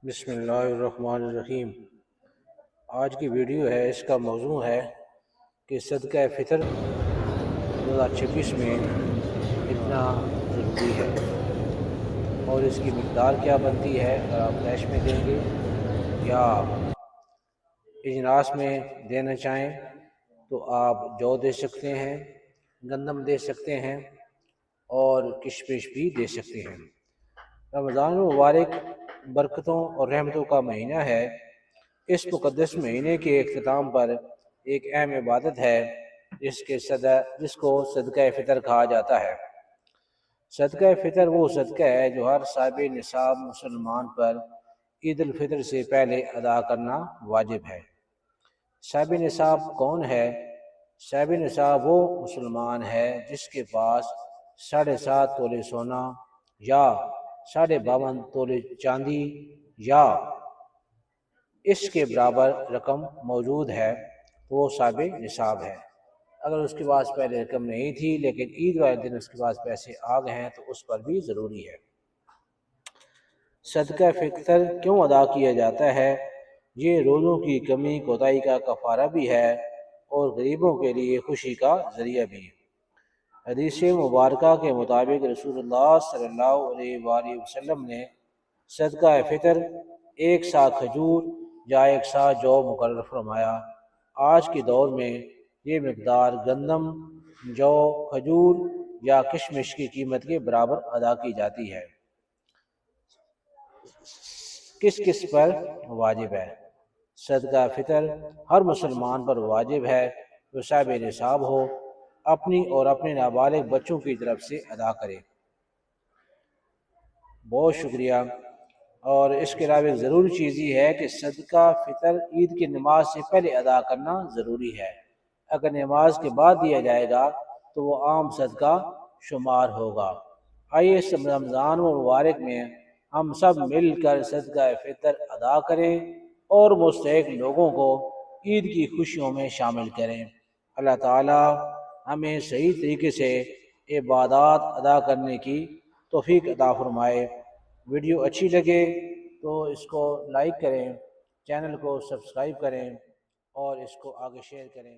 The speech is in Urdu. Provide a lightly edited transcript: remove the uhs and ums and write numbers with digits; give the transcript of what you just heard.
بسم اللہ الرحمن الرحیم۔ آج کی ویڈیو ہے، اس کا موضوع ہے کہ صدقہ فطر 2026 میں اتنا ضروری ہے اور اس کی مقدار کیا بنتی ہے، اگر آپ کیش میں دیں گے یا اجناس میں دینا چاہیں تو آپ جو دے سکتے ہیں، گندم دے سکتے ہیں اور کشمش بھی دے سکتے ہیں۔ رمضان المبارک برکتوں اور رحمتوں کا مہینہ ہے۔ اس مقدس مہینے کے اختتام پر ایک اہم عبادت ہے جس کو صدقہ فطر کہا جاتا ہے۔ صدقہ فطر وہ صدقہ ہے جو ہر صاحب نصاب مسلمان پر عید الفطر سے پہلے ادا کرنا واجب ہے۔ صاحب نصاب کون ہے؟ صاحب نصاب وہ مسلمان ہے جس کے پاس 7.5 تولے سونا یا 52.5 تولے چاندی یا اس کے برابر رقم موجود ہے تو وہ صاحب نصاب ہے۔ اگر اس کے پاس پہلے رقم نہیں تھی لیکن عید والے دن اس کے پاس پیسے آ گئے ہیں تو اس پر بھی ضروری ہے۔ صدقہ فطر کیوں ادا کیا جاتا ہے؟ یہ روزوں کی کمی کوتاہی کا کفارہ بھی ہے اور غریبوں کے لیے خوشی کا ذریعہ بھی۔ حدیث مبارکہ کے مطابق رسول اللہ صلی اللہ علیہ وآلہ وسلم نے صدقہ فطر 1 سا کھجور یا 1 سا جو مقرر فرمایا۔ آج کے دور میں یہ مقدار گندم، جو، کھجور یا کشمش کی قیمت کے برابر ادا کی جاتی ہے۔ کس کس پر واجب ہے؟ صدقہ فطر ہر مسلمان پر واجب ہے جو صاحب نصاب ہو، اپنی اور اپنے نابالغ بچوں کی طرف سے ادا کرے۔ بہت شکریہ۔ اور اس کے علاوہ ایک ضروری چیز یہ ہے کہ صدقہ فطر عید کی نماز سے پہلے ادا کرنا ضروری ہے۔ اگر نماز کے بعد دیا جائے گا تو وہ عام صدقہ شمار ہوگا۔ آئیے اس رمضان مبارک میں ہم سب مل کر صدقہ فطر ادا کریں اور مستحق لوگوں کو عید کی خوشیوں میں شامل کریں۔ اللہ تعالی ہمیں صحیح طریقے سے عبادات ادا کرنے کی توفیق عطا فرمائے۔ ویڈیو اچھی لگے تو اس کو لائک کریں، چینل کو سبسکرائب کریں اور اس کو آگے شیئر کریں۔